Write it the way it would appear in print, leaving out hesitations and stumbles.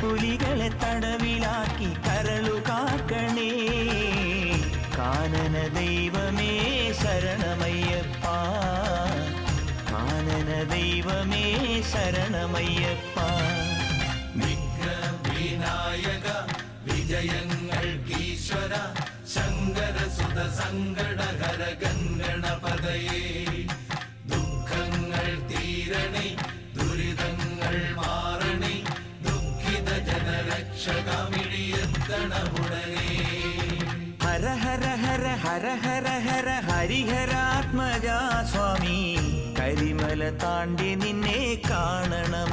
പുലികളെ തടവിലാക്കി കരളു കാക്കണേ. കാനന ദൈവമേ ശരണമയ്യപ്പ, കാനന ദൈവമേ ശരണമയ്യപ്പ. വിഘ്നവിനായക വിജയങ്ങൾക്കീശ്വര ശങ്കരസുത സങ്കടഹര ഗംഗണപതയേ. ദുഃഖങ്ങൾ തീരണേ ദുരിതങ്ങൾ മാറണേ ദുഃഖിത ജനരക്ഷകമിഴിയെത്തണമുടനേ. ഹര ഹര ഹര ഹര ഹര ഹര ഹരിഹരാത്മജാ സ്വാമി, കരിമല താണ്ടി നിന്നെ കാണണമ